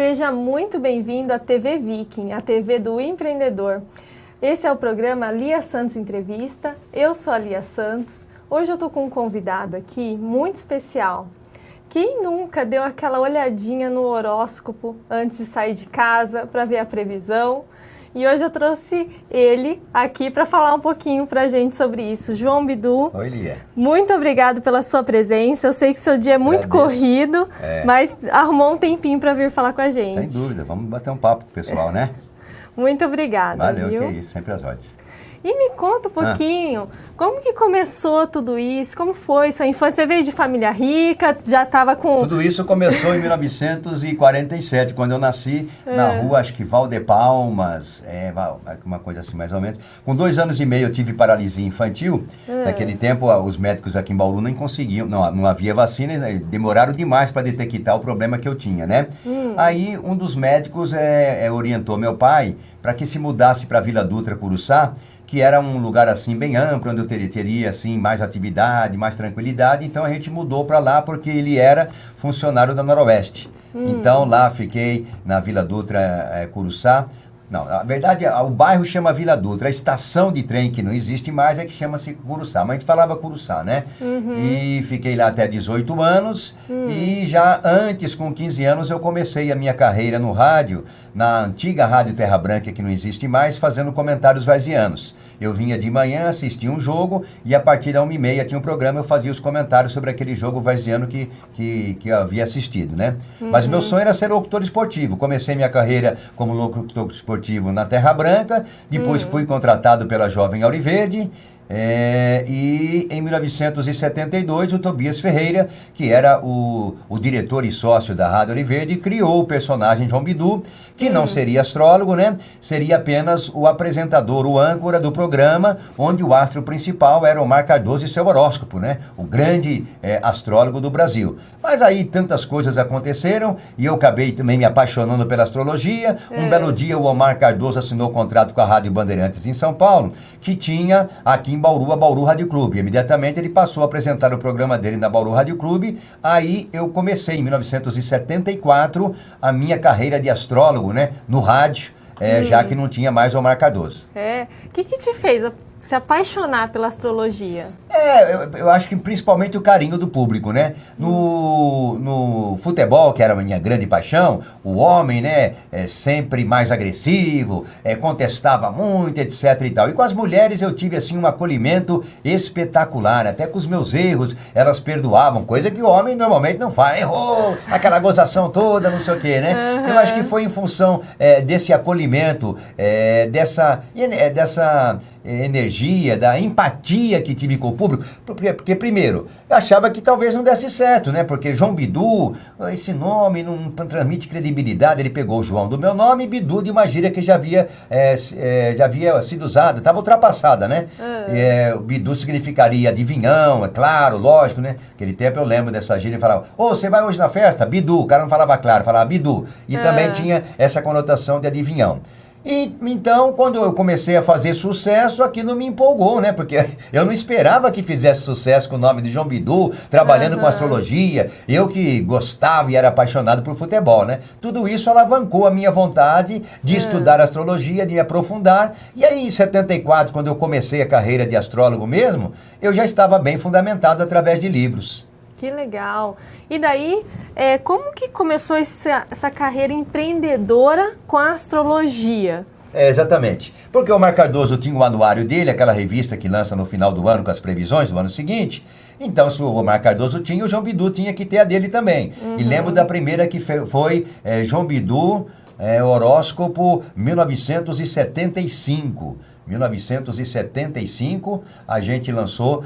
Seja muito bem-vindo à TV Viking, a TV do empreendedor. Esse é o programa Lia Santos Entrevista. Eu sou a Lia Santos. Hoje eu estou com um convidado aqui muito especial. Quem nunca deu aquela olhadinha no horóscopo antes de sair de casa para ver a previsão? E hoje eu trouxe ele aqui para falar um pouquinho para a gente sobre isso. João Bidu. Oi, Lia. Muito obrigado pela sua presença. Eu sei que seu dia é muito corrido, mas arrumou um tempinho para vir falar com a gente. Sem dúvida. Vamos bater um papo com o pessoal, né? Muito obrigada. Valeu, viu? que é isso. Sempre às ordens. E me conta um pouquinho, como que começou tudo isso? Como foi sua infância? Você veio de família rica, já estava com... Tudo isso começou em 1947, quando eu nasci na rua, acho que Valdepalmas, uma coisa assim mais ou menos. Com 2 anos e meio eu tive paralisia infantil. Naquele tempo os médicos aqui em Bauru nem conseguiam, não havia vacina, demoraram demais para detectar o problema que eu tinha, né? Aí um dos médicos orientou meu pai para que se mudasse para Vila Dutra, Curuçá, que era um lugar assim bem amplo, onde eu teria assim mais atividade, mais tranquilidade. Então a gente mudou para lá porque ele era funcionário da Noroeste. Então lá fiquei na Vila Dutra, Curuçá. Não, na verdade o bairro chama Vila Dutra, a estação de trem que não existe mais é que chama-se Curuçá, mas a gente falava Curuçá, né? E fiquei lá até 18 anos e já antes, com 15 anos, eu comecei a minha carreira no rádio, na antiga Rádio Terra Branca, que não existe mais, fazendo comentários varzianos. Eu vinha de manhã, assistia um jogo e a partir da 1h30 tinha um programa, eu fazia os comentários sobre aquele jogo varziano que eu havia assistido, né? Mas meu sonho era ser locutor esportivo. Comecei minha carreira como locutor esportivo na Terra Branca, depois fui contratado pela Jovem Auriverde. E em 1972 o Tobias Ferreira, que era o diretor e sócio da Rádio Auriverde, criou o personagem João Bidu, que não seria astrólogo, né? Seria apenas o apresentador, o âncora do programa, onde o astro principal era Omar Cardoso e seu horóscopo, né? O grande astrólogo do Brasil. Mas aí tantas coisas aconteceram e eu acabei também me apaixonando pela astrologia. Um belo dia o Omar Cardoso assinou contrato com a Rádio Bandeirantes em São Paulo, que tinha aqui em Bauru a Bauru Rádio Clube. Imediatamente ele passou a apresentar o programa dele na Bauru Rádio Clube. Aí eu comecei em 1974 a minminha carreira de astrólogo, né, no rádio, já que não tinha mais Omar Cardoso. O que te fez se apaixonar pela astrologia? Eu acho que principalmente o carinho do público, né? No futebol, que era a minha grande paixão, o homem, né, sempre mais agressivo, contestava muito, etc e tal. E com as mulheres eu tive, assim, um acolhimento espetacular. Até com os meus erros, elas perdoavam, coisa que o homem normalmente não faz. Errou, aquela gozação toda, não sei o quê, né? Eu acho que foi em função desse acolhimento, dessa energia, da empatia que tive com o público, porque primeiro, eu achava que talvez não desse certo, né? Porque João Bidu, esse nome não transmite credibilidade. Ele pegou o João do meu nome e Bidu de uma gíria que já havia sido usada, estava ultrapassada, né? O Bidu significaria adivinhão, é claro, lógico, né? Naquele tempo eu lembro dessa gíria e falava, você vai hoje na festa? Bidu, o cara não falava claro, falava Bidu. E também tinha essa conotação de adivinhão. E então, quando eu comecei a fazer sucesso, aquilo me empolgou, né? Porque eu não esperava que fizesse sucesso com o nome de João Bidu, trabalhando com astrologia. Eu que gostava e era apaixonado por futebol, né? Tudo isso alavancou a minha vontade de estudar astrologia, de me aprofundar. E aí, em 74, quando eu comecei a carreira de astrólogo mesmo, eu já estava bem fundamentado através de livros. Que legal! E daí, como que começou essa carreira empreendedora com a astrologia? Exatamente. Porque o Omar Cardoso tinha o anuário dele, aquela revista que lança no final do ano com as previsões do ano seguinte. Então, se o Omar Cardoso tinha, o João Bidu tinha que ter a dele também. E lembro da primeira que foi João Bidu, horóscopo 1975. 1975, a gente lançou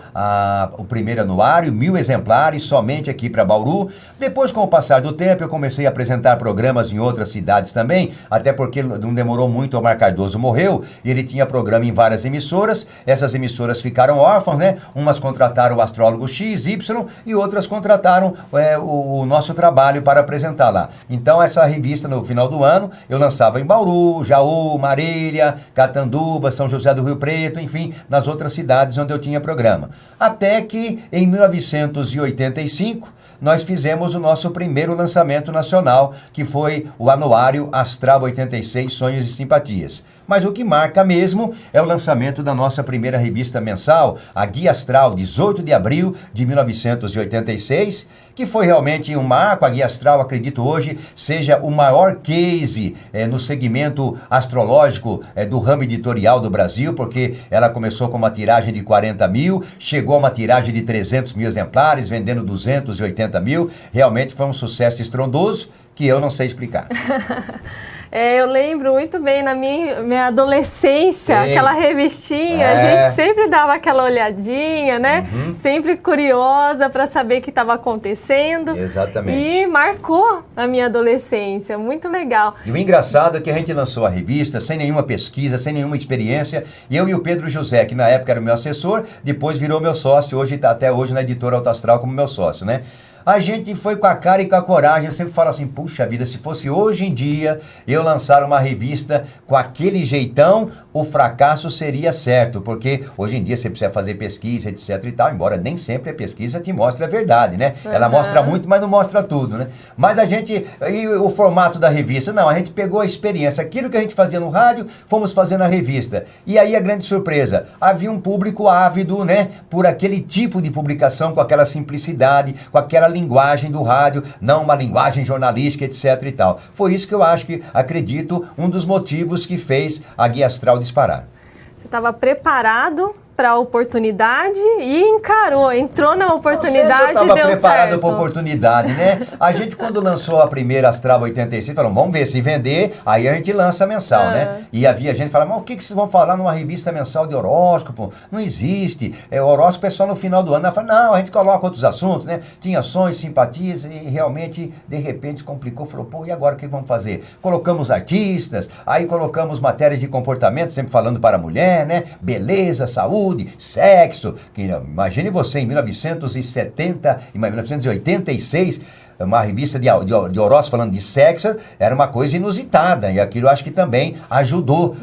o primeiro anuário, 1000 exemplares, somente aqui para Bauru. Depois, com o passar do tempo, eu comecei a apresentar programas em outras cidades também, até porque não demorou muito, o Omar Cardoso morreu, e ele tinha programa em várias emissoras. Essas emissoras ficaram órfãs, né? Umas contrataram o astrólogo X, Y, e outras contrataram o nosso trabalho para apresentar lá. Então, essa revista, no final do ano, eu lançava em Bauru, Jaú, Marília, Catanduva, São São José do Rio Preto, enfim, nas outras cidades onde eu tinha programa. Até que, em 1985, nós fizemos o nosso primeiro lançamento nacional, que foi o Anuário Astral 86 Sonhos e Simpatias. Mas o que marca mesmo é o lançamento da nossa primeira revista mensal, a Guia Astral, 18 de abril de 1986, que foi realmente um marco. A Guia Astral, acredito hoje, seja o maior case no segmento astrológico do ramo editorial do Brasil, porque ela começou com uma tiragem de 40 mil, chegou a uma tiragem de 300 mil exemplares, vendendo 280 mil. Realmente foi um sucesso estrondoso que eu não sei explicar. Eu lembro muito bem, na minha adolescência, aquela revistinha, a gente sempre dava aquela olhadinha, né? Sempre curiosa para saber o que estava acontecendo. Exatamente. E marcou a minha adolescência, muito legal. E o engraçado é que a gente lançou a revista sem nenhuma pesquisa, sem nenhuma experiência. Eu e o Pedro José, que na época era o meu assessor, depois virou meu sócio, hoje está até hoje na editora Alto Astral como meu sócio, né? A gente foi com a cara e com a coragem. Eu sempre falo assim, puxa vida, se fosse hoje em dia eu lançar uma revista com aquele jeitão, o fracasso seria certo, porque hoje em dia você precisa fazer pesquisa, etc e tal, embora nem sempre a pesquisa te mostre a verdade, né? Ela mostra muito, mas não mostra tudo, né? Mas a gente, e o formato da revista? Não, a gente pegou a experiência, aquilo que a gente fazia no rádio, fomos fazer na revista. E aí a grande surpresa, havia um público ávido, né, por aquele tipo de publicação, com aquela simplicidade, com aquela linguagem do rádio, não uma linguagem jornalística, etc e tal. Foi isso que eu acho que, acredito, um dos motivos que fez a Guia Astral disparar. Você estava preparado para a oportunidade e entrou na oportunidade e deu certo. Eu estava preparado para a oportunidade, né? A gente, quando lançou a primeira Astral 86, falou, vamos ver, se vender, aí a gente lança mensal, né? E havia gente que falava, mas o que vocês vão falar numa revista mensal de horóscopo? Não existe. Horóscopo é só no final do ano. Ela falou, não, a gente coloca outros assuntos, né? Tinha sonhos, simpatias e realmente, de repente, complicou. Falou, pô, e agora o que vamos fazer? Colocamos artistas, aí colocamos matérias de comportamento, sempre falando para a mulher, né? Beleza, saúde, sexo, que imagine você em 1986, uma revista de horóscopo falando de sexo, era uma coisa inusitada, e aquilo acho que também ajudou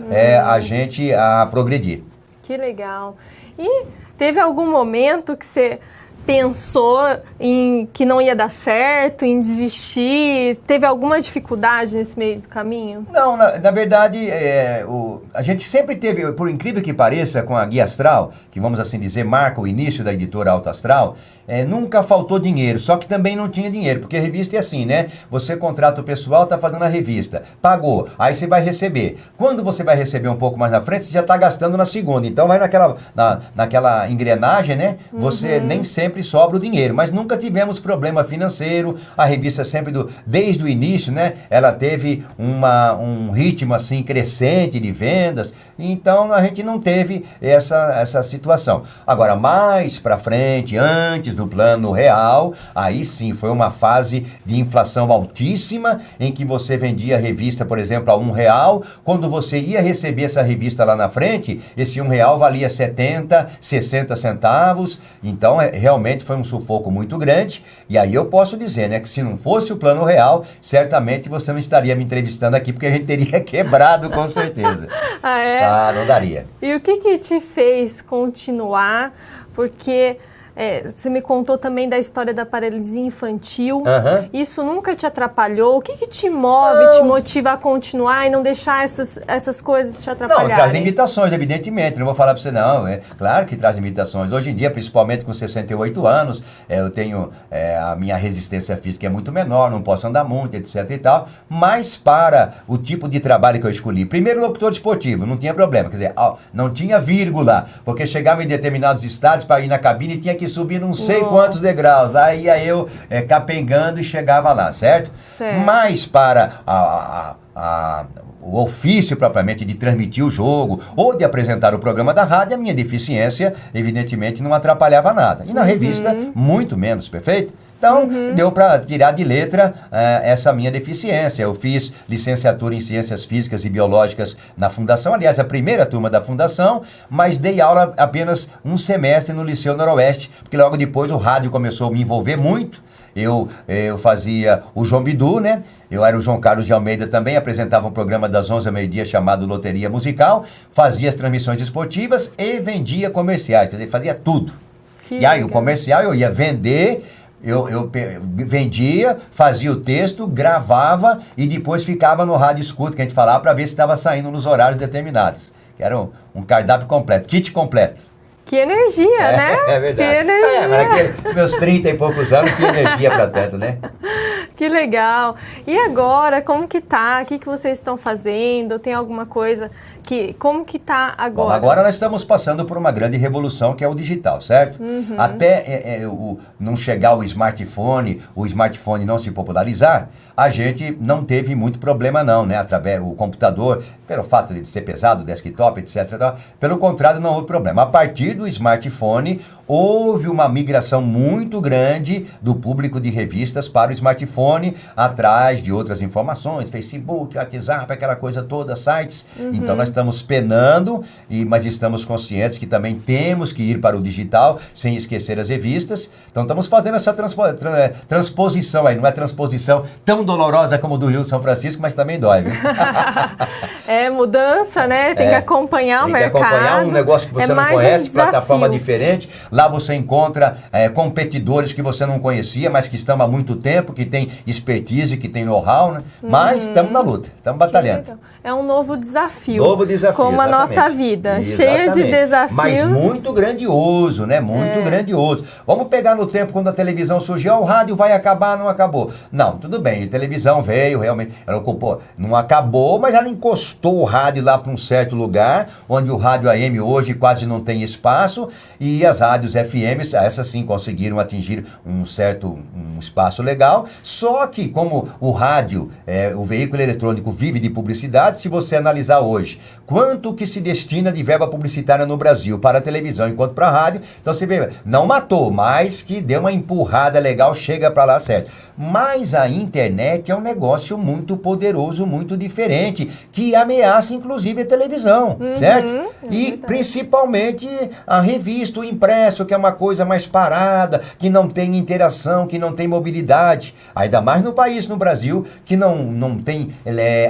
a gente a progredir. Que legal. E teve algum momento que você pensou em que não ia dar certo, em desistir? Teve alguma dificuldade nesse meio do caminho? Não, na verdade, a gente sempre teve, por incrível que pareça, com a Guia Astral, que vamos assim dizer, marca o início da editora Alto Astral, nunca faltou dinheiro, só que também não tinha dinheiro, porque a revista é assim, né? Você contrata o pessoal, tá fazendo a revista, pagou, aí você vai receber. Quando você vai receber um pouco mais na frente, você já tá gastando na segunda, então vai naquela engrenagem, né? Você nem sempre sobra o dinheiro, mas nunca tivemos problema financeiro. A revista sempre, desde o início, né? Ela teve um ritmo assim crescente de vendas, então a gente não teve essa situação. Agora, mais para frente, antes do plano real, aí sim foi uma fase de inflação altíssima, em que você vendia a revista, por exemplo, a R$1. Quando você ia receber essa revista lá na frente, esse R$1 valia 70, 60 centavos. Então, realmente foi um sufoco muito grande. E aí eu posso dizer, né, que se não fosse o plano real, certamente você não estaria me entrevistando aqui, porque a gente teria quebrado com certeza. Não daria. E o que te fez continuar? Porque você me contou também da história da paralisia infantil. Isso nunca te atrapalhou? O que te move, te motiva a continuar e não deixar essas coisas te atrapalharem? Não, traz limitações, evidentemente. Não vou falar para você, não. Claro que traz limitações. Hoje em dia, principalmente com 68 anos, eu tenho a minha resistência física é muito menor, não posso andar muito, etc e tal. Mas para o tipo de trabalho que eu escolhi, primeiro locutor esportivo, não tinha problema. Quer dizer, não tinha vírgula, porque chegava em determinados estados para ir na cabine e tinha que subir não sei quantos degraus, aí ia eu capengando e chegava lá, certo? Mas para o ofício propriamente de transmitir o jogo ou de apresentar o programa da rádio, a minha deficiência evidentemente não atrapalhava nada. E na revista, muito menos, perfeito? Então, deu para tirar de letra essa minha deficiência. Eu fiz licenciatura em Ciências Físicas e Biológicas na Fundação, aliás, a primeira turma da Fundação, mas dei aula apenas um semestre no Liceu Noroeste, porque logo depois o rádio começou a me envolver muito, eu fazia o João Bidu, né? Eu era o João Carlos de Almeida também, apresentava um programa das 11 ao meio-dia chamado Loteria Musical, fazia as transmissões esportivas e vendia comerciais, quer dizer, fazia tudo. E aí o comercial eu ia vender, eu vendia, fazia o texto, gravava e depois ficava no rádio escuta, que a gente falava, para ver se estava saindo nos horários determinados. Que era um cardápio completo, kit completo. Que energia, né? É verdade. Que energia. Mas meus 30 e poucos anos, que energia para tanto, né? Que legal. E agora, como que tá? O que vocês estão fazendo? Tem alguma coisa como que tá agora? Bom, agora nós estamos passando por uma grande revolução que é o digital, certo? Uhum. Até não chegar o smartphone não se popularizar, a gente não teve muito problema não, né? Através do computador, pelo fato de ser pesado, desktop, etc. Pelo contrário, não houve problema. A partir do smartphone, houve uma migração muito grande do público de revistas para o smartphone, atrás de outras informações, Facebook, WhatsApp, aquela coisa toda, sites. Uhum. Então nós estamos penando, mas estamos conscientes que também temos que ir para o digital, sem esquecer as revistas. Então estamos fazendo essa transposição aí, não é transposição tão dolorosa como do Rio de São Francisco, mas também dói, viu? É mudança, né? Tem que acompanhar o mercado. Tem que acompanhar um negócio que você não conhece, plataforma diferente. Lá você encontra competidores que você não conhecia, mas que estão há muito tempo, que tem expertise, que tem know-how, né? Mas estamos na luta, estamos batalhando. É um novo desafio. Novo desafio, como exatamente. A nossa vida, Exatamente. Cheia de desafios. Mas muito grandioso, né? Muito grandioso. Vamos pegar no tempo quando a televisão surgiu, o rádio vai acabar, não acabou. Não, tudo bem, a televisão veio, realmente, ela ocupou, não acabou, mas ela encostou o rádio lá para um certo lugar, onde o rádio AM hoje quase não tem espaço, e as rádios FM, essas sim conseguiram atingir um espaço legal, só que como o rádio, o veículo eletrônico vive de publicidade, se você analisar hoje, quanto que se destina de verba publicitária no Brasil para a televisão enquanto para a rádio, então você vê, não matou, mas que deu uma empurrada legal, chega para lá certo. Mas a internet é um negócio muito poderoso, muito diferente, que ameaça inclusive a televisão, certo? E principalmente a revista, o impresso, que é uma coisa mais parada, que não tem interação, que não tem mobilidade, ainda mais no país, no Brasil, que não tem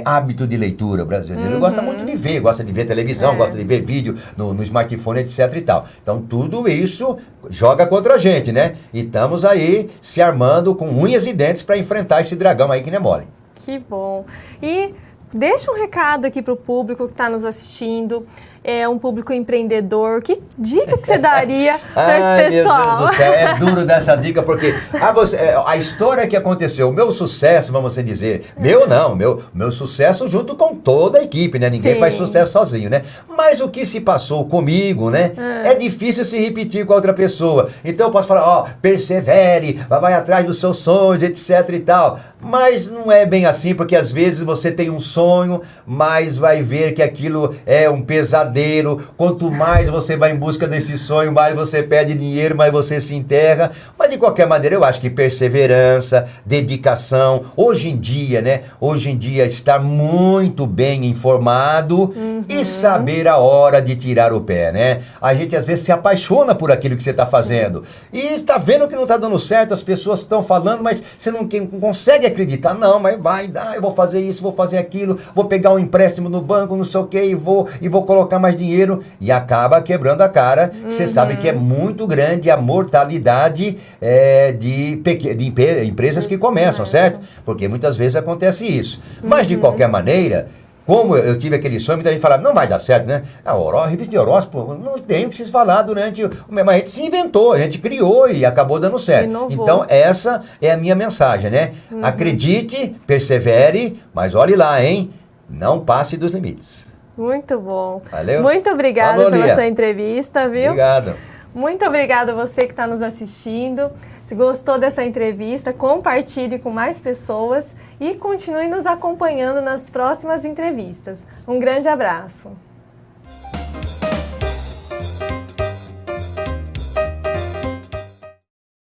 hábito de leitura. O brasileiro gosta muito de ver, gosta de ver televisão, gosta de ver vídeo no smartphone, etc e tal. Então tudo isso joga contra a gente, né? E estamos aí se armando com unhas e dentes para enfrentar esse dragão aí que não é mole. Que bom. E deixa um recado aqui para o público que está nos assistindo. É um público empreendedor. Que dica que você daria para esse pessoal? Meu Deus do céu, é duro dar dica, porque a história que aconteceu, o meu sucesso, vamos dizer, meu sucesso junto com toda a equipe, né? Ninguém faz sucesso sozinho, né? Mas o que se passou comigo, né? É difícil se repetir com a outra pessoa. Então eu posso falar, persevere, vai atrás dos seus sonhos, etc e tal. Mas não é bem assim, porque às vezes você tem um sonho, mas vai ver que aquilo é um pesadelo. Quanto mais você vai em busca desse sonho, mais você perde dinheiro, mais você se enterra. Mas de qualquer maneira, eu acho que perseverança, dedicação, hoje em dia, né? Hoje em dia, estar muito bem informado e saber a hora de tirar o pé, né? A gente às vezes se apaixona por aquilo que você está fazendo. E está vendo que não está dando certo, as pessoas estão falando, mas você não consegue acreditar. Não, mas vai dar, eu vou fazer isso, vou fazer aquilo, vou pegar um empréstimo no banco, não sei o que, e vou colocar mais dinheiro, e acaba quebrando a cara. Você sabe que é muito grande a mortalidade de empresas que começam, certo? Porque muitas vezes acontece isso. Mas de qualquer maneira, como eu tive aquele sonho, muita gente fala, não vai dar certo, né? A revista de horóscopo, não tem o que se falar durante... Mas a gente se inventou, a gente criou e acabou dando certo. Então essa é a minha mensagem, né? Acredite, persevere, mas olhe lá, hein? Não passe dos limites. Muito bom. Valeu? Muito obrigada pela sua entrevista, viu? Obrigado. Muito obrigada a você que está nos assistindo. Se gostou dessa entrevista, compartilhe com mais pessoas e continue nos acompanhando nas próximas entrevistas. Um grande abraço.